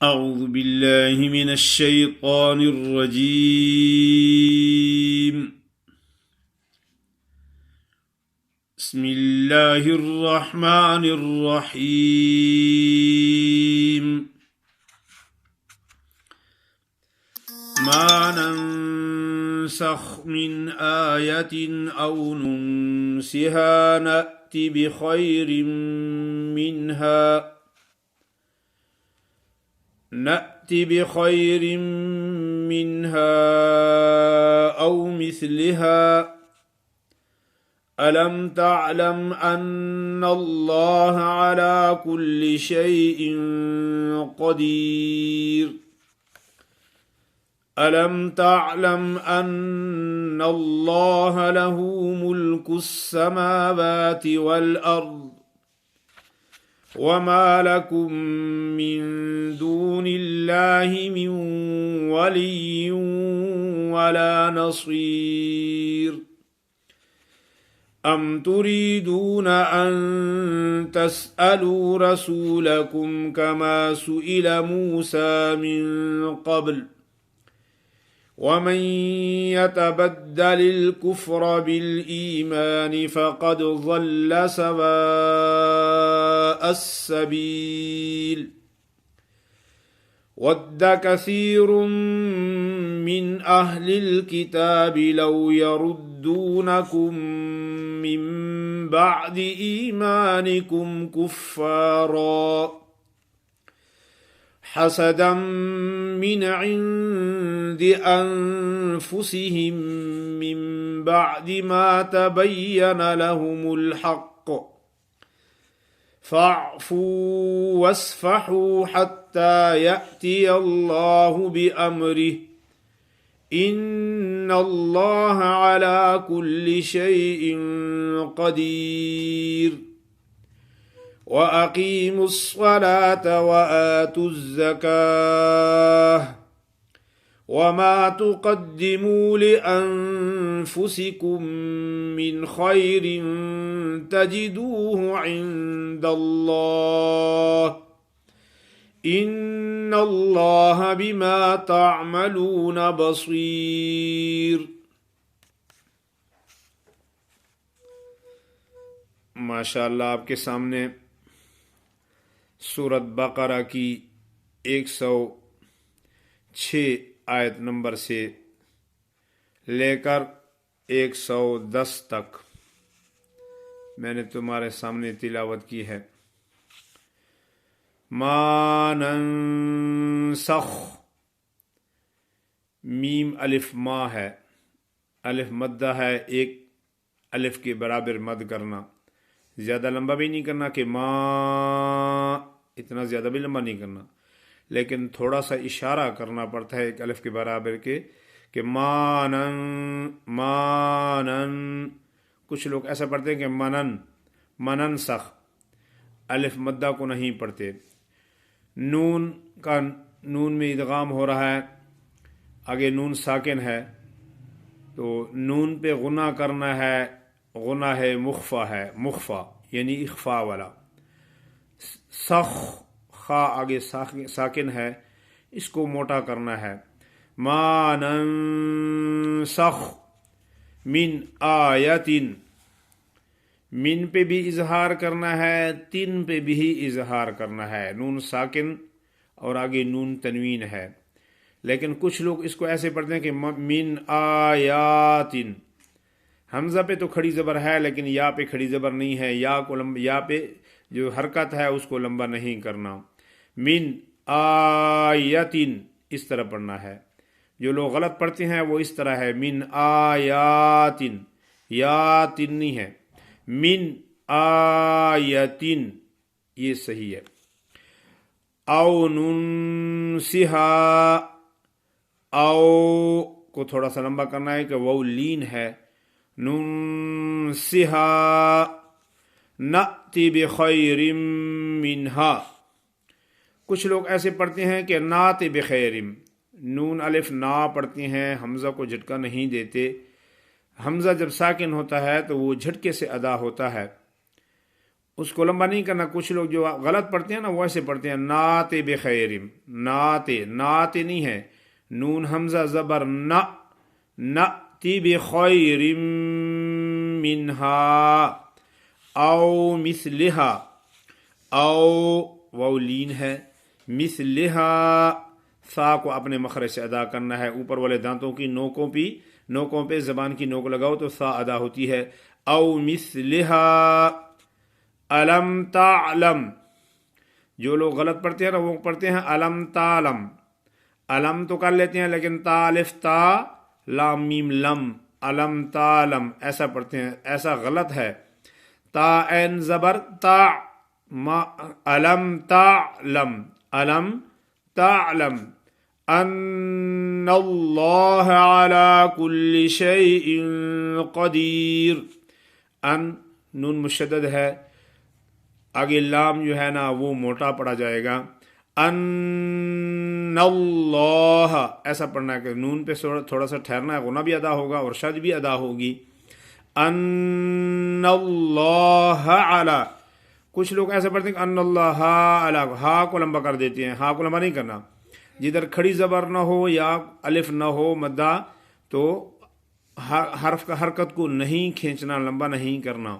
أعوذ بالله من الشيطان الرجيم. بسم الله الرحمن الرحيم. ما ننسخ من آية أو ننسها نأت بخير منها أو مثلها. ألم تعلم أن الله على كل شيء قدير. ألم تعلم أن الله له ملك السماوات والأرض وما لكم من دون الله من ولي ولا نصير. أم تريدون أن تسألوا رسولكم كما سئل موسى من قبل ومن يتبدل الكفر بالإيمان فقد ضل سواء السبيل. ود كثير من أهل الكتاب لو يردونكم من بعد إيمانكم كفارا حسدا من عند أنفسهم من بعد ما تبين لهم الحق فاعفوا واصفحوا حتى يأتي الله بأمره إن الله على كل شيء قدير. وأقيموا الصلاة وآتوا الزكاة وما تقدموا لأنفسكم من خير تجدوه عند الله إن الله بما تعملون بصير. ماشاءاللہ آپ کے سامنے سورۃ بقرہ کی 106 آیت نمبر سے لے کر 110 تک میں نے تمہارے سامنے تلاوت کی ہے. ما ننسخ، میم الف ما ہے، الف مدہ ہے، ایک الف کے برابر مد کرنا، زیادہ لمبا بھی نہیں کرنا کہ ما، اتنا زیادہ بھی لمبا نہیں کرنا، لیکن تھوڑا سا اشارہ کرنا پڑتا ہے ایک الف کے برابر کے کہ مانن مانن. کچھ لوگ ایسا پڑھتے ہیں کہ منن سخ، الف مدہ کو نہیں پڑھتے. نون میں ادغام ہو رہا ہے، آگے نون ساکن ہے تو نون پہ غنہ کرنا ہے، غنہ ہے مخفا یعنی اخفا والا. سخ، خا آگے ساکن ہے، اس کو موٹا کرنا ہے. ما ننسخ من آیتن، من پہ بھی اظہار کرنا ہے، تن پہ بھی اظہار کرنا ہے. نون ساکن اور آگے نون تنوین ہے، لیکن کچھ لوگ اس کو ایسے پڑھتے ہیں کہ من آیاتن. حمزہ پہ تو کھڑی زبر ہے لیکن یا پہ کھڑی زبر نہیں ہے، یا پہ جو حرکت ہے اس کو لمبا نہیں کرنا. من آیاتن اس طرح پڑھنا ہے. جو لوگ غلط پڑھتے ہیں وہ اس طرح ہے من آیاتن، یاتن نہیں ہے، من آیاتن یہ صحیح ہے. او ننسہا، او کو تھوڑا سا لمبا کرنا ہے کہ وہ لین ہے. ننسہا نأتی بخیر منہا. کچھ لوگ ایسے پڑھتے ہیں کہ نات بخیر، نون الف نا پڑھتے ہیں، حمزہ کو جھٹکا نہیں دیتے. حمزہ جب ساکن ہوتا ہے تو وہ جھٹکے سے ادا ہوتا ہے. اس کو لمبا نہیں کرنا. کچھ لوگ جو غلط پڑھتے ہیں نا وہ ایسے پڑھتے ہیں نات بخیرم. نات نہیں ہے, نون حمزہ زبر نأتی بخیرم منہا او مثلہا, او واو لین ہے, مثلہا سا کو اپنے مخرج سے ادا کرنا ہے. اوپر والے دانتوں کی نوکوں پہ زبان کی نوک لگاؤ تو سا ادا ہوتی ہے. او مثلہا الم تعلم. جو لوگ غلط پڑھتے ہیں نا وہ پڑھتے ہیں الم تعلم. الم تو کر لیتے ہیں لیکن تا الف تا لام میم لم, الم تعلم ایسا پڑھتے ہیں, ایسا غلط ہے. تا عین زبر تا, الم تعلم, الم تعلم ان اللہ علی کل شیء قدیر. ان نون مشدد ہے, آگے لام جو ہے نا وہ موٹا پڑا جائے گا. ان اللہ ایسا پڑھنا ہے کہ نون پہ تھوڑا سا ٹھہرنا ہے, غنہ بھی ادا ہوگا اور شد بھی ادا ہوگی. ان اللہ علی. کچھ لوگ ایسا پڑھتے ہیں کہ ان اللہ علی, ہا کو لمبا کر دیتے ہیں. ہا کو لمبا نہیں کرنا. جدھر کھڑی زبر نہ ہو یا الف نہ ہو مدہ تو حرف کا حرکت کو نہیں کھینچنا, لمبا نہیں کرنا.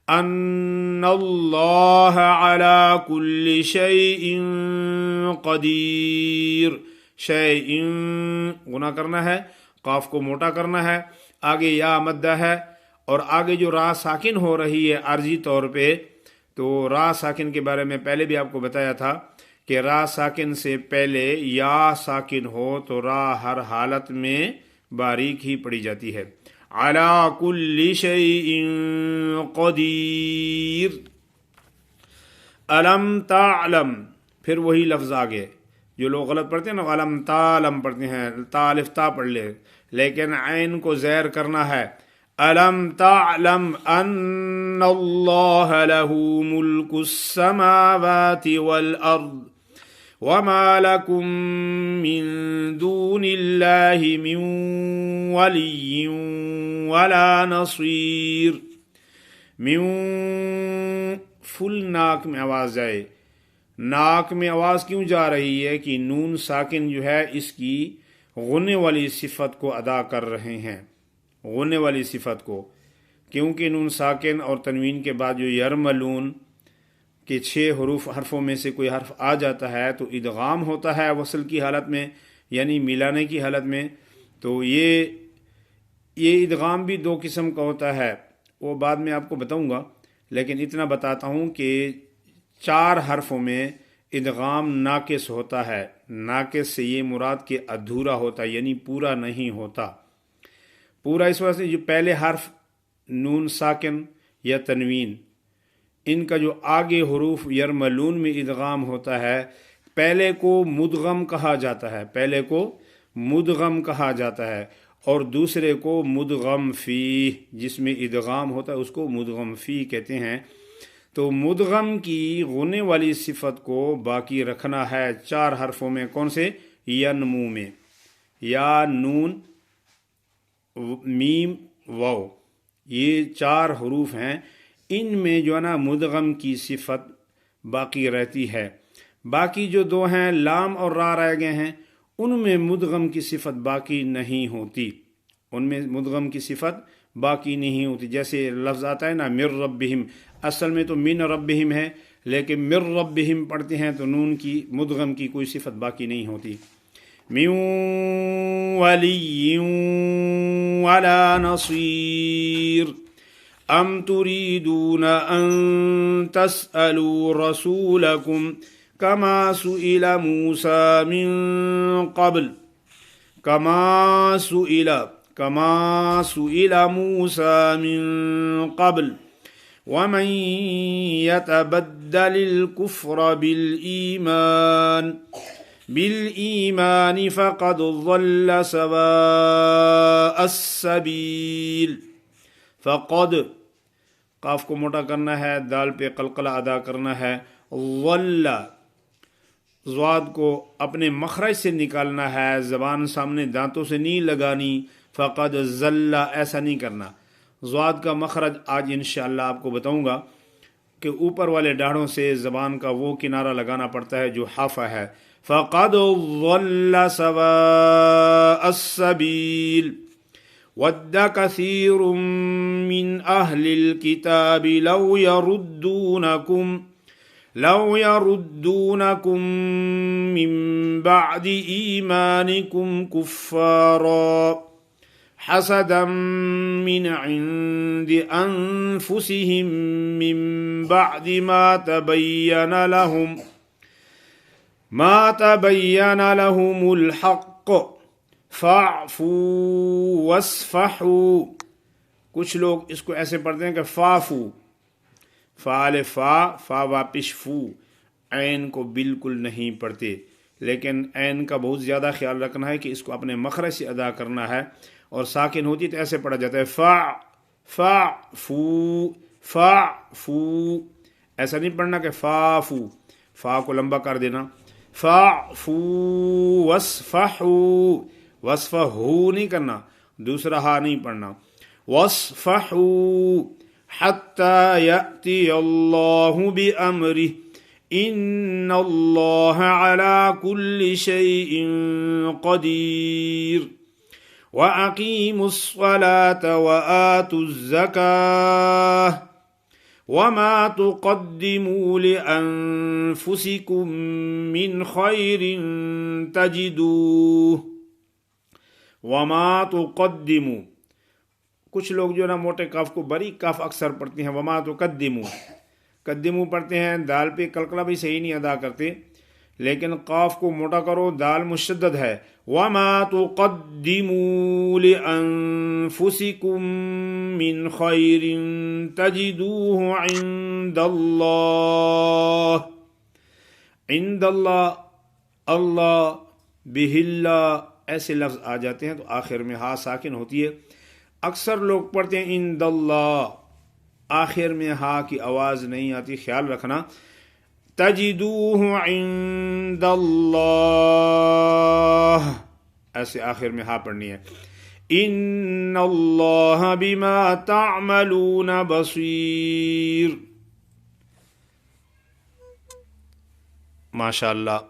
ان اللہ علی کل شیء قدیر. شیء غنہ کرنا ہے, قاف کو موٹا کرنا ہے, آگے یا مدہ ہے, اور آگے جو را ساکن ہو رہی ہے عارضی طور پہ, تو را ساکن کے بارے میں پہلے بھی آپ کو بتایا تھا کہ را ساکن سے پہلے یا ساکن ہو تو را ہر حالت میں باریک ہی پڑی جاتی ہے. علی کل شیء قدیر. الم تعلم, پھر وہی لفظ آگے. جو لوگ غلط پڑھتے ہیں نا الم تعلم پڑھتے ہیں, تا الف تا پڑھ لے, لیکن عین کو زیر کرنا ہے. الم تعلم ان اللہ لہ ملک السماوات والارض وما لكم من دون اللہ من ولی ولا نصیر. من فل ناک میں آواز جائے. ناک میں آواز کیوں جا رہی ہے کہ نون ساکن جو ہے اس کی غننے والی صفت کو ادا کر رہے ہیں, غننے والی صفت کو, کیونکہ نون ساکن اور تنوین کے بعد جو یرملون کہ 6 حرفوں میں سے کوئی حرف آ جاتا ہے تو ادغام ہوتا ہے وصل کی حالت میں, یعنی ملانے کی حالت میں. تو یہ ادغام بھی 2 قسم کا ہوتا ہے, وہ بعد میں آپ کو بتاؤں گا, لیکن اتنا بتاتا ہوں کہ 4 حرفوں میں ادغام ناقص ہوتا ہے. ناقص سے یہ مراد کہ ادھورا ہوتا ہے, یعنی پورا نہیں ہوتا. پورا اس وجہ سے جو پہلے حرف نون ساکن یا تنوین, ان کا جو آگے حروف یرملون میں ادغام ہوتا ہے, پہلے کو مدغم کہا جاتا ہے, پہلے کو مدغم کہا جاتا ہے, اور دوسرے کو مدغم فی, جس میں ادغام ہوتا ہے اس کو مدغم فی کہتے ہیں. تو مدغم کی غننے والی صفت کو باقی رکھنا ہے 4 حرفوں میں. کون سے؟ ینمو میں. یا نون میم واو, یہ 4 حروف ہیں, ان میں جو ہے نا مدغم کی صفت باقی رہتی ہے. باقی جو 2 ہیں لام اور را رہ گئے ہیں, ان میں مدغم کی صفت باقی نہیں ہوتی, ان میں مدغم کی صفت باقی نہیں ہوتی. جیسے لفظ آتا ہے نا مر ربہم, اصل میں تو من ربہم ہے, لیکن مر ربہم پڑھتے ہیں تو نون کی مدغم کی کوئی صفت باقی نہیں ہوتی. من ولی ولا نصیر ام تريدون ان تسألوا رسولكم كما سئل موسى من قبل كما سئل موسى من قبل ومن يتبدل الكفر بالإيمان فقد ضل سواء السبيل. فقد قاف کو موٹا کرنا ہے, دال پہ قلقلہ ادا کرنا ہے. ضل ضاد کو اپنے مخرج سے نکالنا ہے, زبان سامنے دانتوں سے نہیں لگانی. فقد ضل ایسا نہیں کرنا. ضاد کا مخرج آج انشاءاللہ آپ کو بتاؤں گا کہ اوپر والے ڈاڑھوں سے زبان کا وہ کنارہ لگانا پڑتا ہے جو حافہ ہے. فَقَدْ ضَلَّ سَوَاءَ السَّبِيلِ وَدَّ كَثِيرٌ مِّنْ أَهْلِ الْكِتَابِ لَوْ يَرُدُّونَكُمْ مِنْ بَعْدِ إِيمَانِكُمْ كُفَّارًا حَسَدًا مِّنْ عِنْدِ أَنفُسِهِمْ مِنْ بَعْدِ ما تبين لهم الحق فاعفوا واصفحوا. کچھ لوگ اس کو ایسے پڑھتے ہیں کہ فافو، فعل فا واپس فو، عین کو بالکل نہیں پڑھتے، لیکن عین کا بہت زیادہ خیال رکھنا ہے کہ اس کو اپنے مخرج سے ادا کرنا ہے، اور ساکن ہوتی تو ایسے پڑھا جاتا ہے فا فو. ایسا نہیں پڑھنا کہ فافو، فا کو لمبا کر دینا. فاعفو وصفحو، وصفحو نہیں کرنا، دوسرا ہا نہیں پڑھنا. وصفحو حتی یأتی اللہ بأمرہ ان اللہ علی کل شیء قدیر. وَأَقِيمُوا الصَّلَاةَ وَآتُوا الزَّكَاةَ وَمَا تُقَدِّمُوا لِأَنفُسِكُم مِّنْ خَيْرٍ تَجِدُوهُ. وَمَا تُقَدِّمُوا، کچھ لوگ جو نا موٹے کاف کو بری کاف اکثر پڑھتے ہیں، وَمَا تُقَدِّمُوا قدمو پڑھتے ہیں، دال پہ قلقلہ بھی صحیح نہیں ادا کرتے، لیکن قاف کو موٹا کرو، دال مشدد ہے. وَمَا تُقَدِّمُوا لِأَنفُسِكُم مِّنْ خَيْرٍ تَجِدُوهُ عِندَ اللَّهِ. عند اللہ، اللہ، بِهِ اللہ، ایسے لفظ آ جاتے ہیں تو آخر میں ہا ساکن ہوتی ہے. اکثر لوگ پڑھتے ہیں عند اللہ، آخر میں ہا کی آواز نہیں آتی، خیال رکھنا. تجدوه عند اللہ، ایسے آخر میں ہا پڑھنی ہے. ان اللہ بما تعملون بصیر. ماشاء اللہ.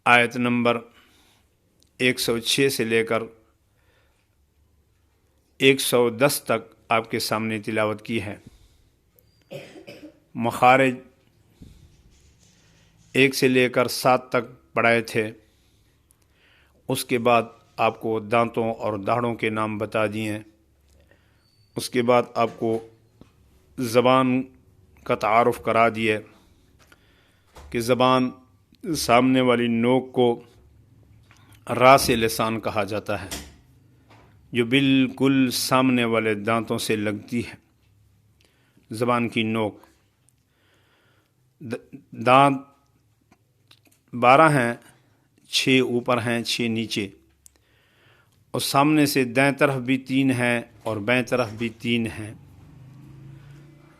آیت نمبر 106 سے لے کر 110 تک آپ کے سامنے تلاوت کی ہے. مخارج 1 سے لے کر 7 تک پڑھائے تھے. اس کے بعد آپ کو دانتوں اور داڑھوں کے نام بتا دیے ہیں. اس کے بعد آپ کو زبان کا تعارف کرا دیے کہ زبان سامنے والی نوک کو راس لسان کہا جاتا ہے، جو بالکل سامنے والے دانتوں سے لگتی ہے. زبان کی نوک، دانت 12 ہیں، 6 اوپر ہیں، 6 نیچے، اور سامنے سے دائیں طرف بھی 3 ہیں اور بائیں طرف بھی 3 ہیں.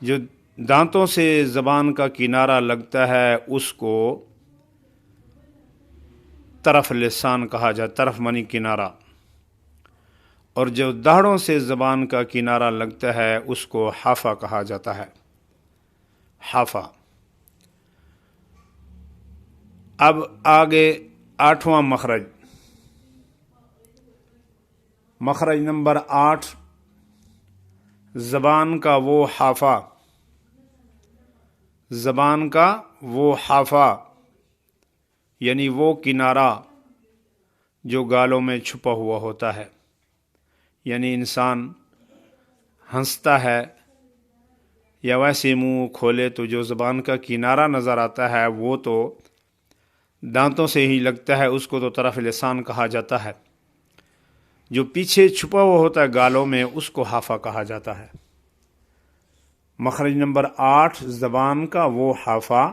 جو دانتوں سے زبان کا کنارہ لگتا ہے اس کو طرف لسان کہا جاتا، طرف منی کنارہ. اور جو داڑھوں سے زبان کا کنارہ لگتا ہے اس کو حافہ کہا جاتا ہے، حافہ. اب آگے 8واں مخرج، مخرج نمبر 8، زبان کا وہ حافہ. زبان کا وہ حافہ یعنی وہ کنارہ جو گالوں میں چھپا ہوا ہوتا ہے. یعنی انسان ہنستا ہے یا ویسے منہ کھولے تو جو زبان کا کنارہ نظر آتا ہے وہ تو دانتوں سے ہی لگتا ہے، اس کو تو طرف لسان کہا جاتا ہے. جو پیچھے چھپا ہوا ہوتا ہے گالوں میں اس کو حافہ کہا جاتا ہے. مخرج نمبر 8، زبان کا وہ حافہ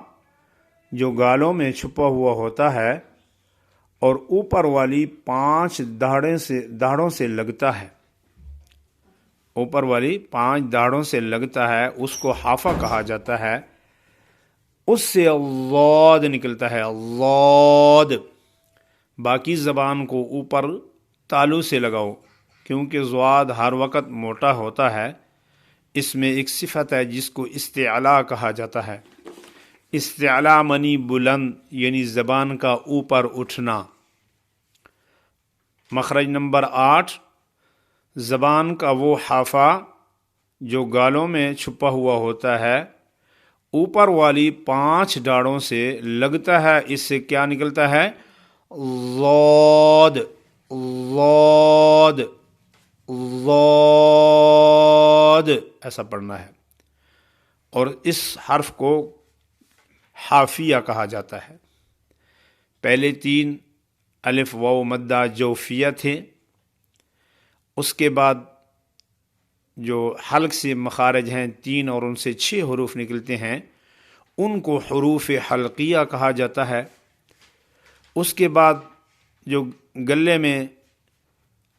جو گالوں میں چھپا ہوا ہوتا ہے اور اوپر والی 5 داڑھوں سے لگتا ہے. اوپر والی 5 داڑھوں سے لگتا ہے، اس کو حافہ کہا جاتا ہے. اس سے اللہ نکلتا ہے، اللہ. باقی زبان کو اوپر تالو سے لگاؤ، کیونکہ زواد ہر وقت موٹا ہوتا ہے، اس میں ایک صفت ہے جس کو استعلا کہا جاتا ہے۔ استعلا منی بلند، یعنی زبان کا اوپر اٹھنا۔ مخرج نمبر 8، زبان کا وہ حافہ جو گالوں میں چھپا ہوا ہوتا ہے، اوپر والی 5 ڈاڑوں سے لگتا ہے، اس سے کیا نکلتا ہے؟ ضاد، ضاد، ضاد، ایسا پڑھنا ہے۔ اور اس حرف کو حافیہ کہا جاتا ہے۔ پہلے 3 الف واو مدہ جوفیہ تھے، اس کے بعد جو حلق سے مخارج ہیں 3 اور ان سے 6 حروف نکلتے ہیں، ان کو حروف حلقیہ کہا جاتا ہے۔ اس کے بعد جو گلے میں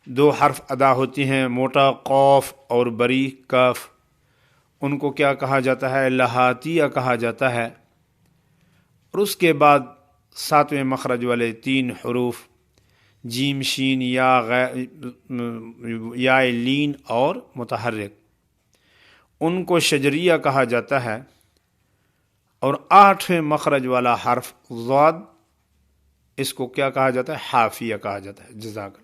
2 حرف ادا ہوتے ہیں، موٹا قوف اور بریک کاف، ان کو کیا کہا جاتا ہے؟ لہاتیہ کہا جاتا ہے۔ اور اس کے بعد 7ویں مخرج والے 3 حروف جیم شین یا لین اور متحرک، ان کو شجریہ کہا جاتا ہے۔ اور 8ویں مخرج والا حرف ضاد، اس کو کیا کہا جاتا ہے؟ حافیہ کہا جاتا ہے۔ جزاک اللہ۔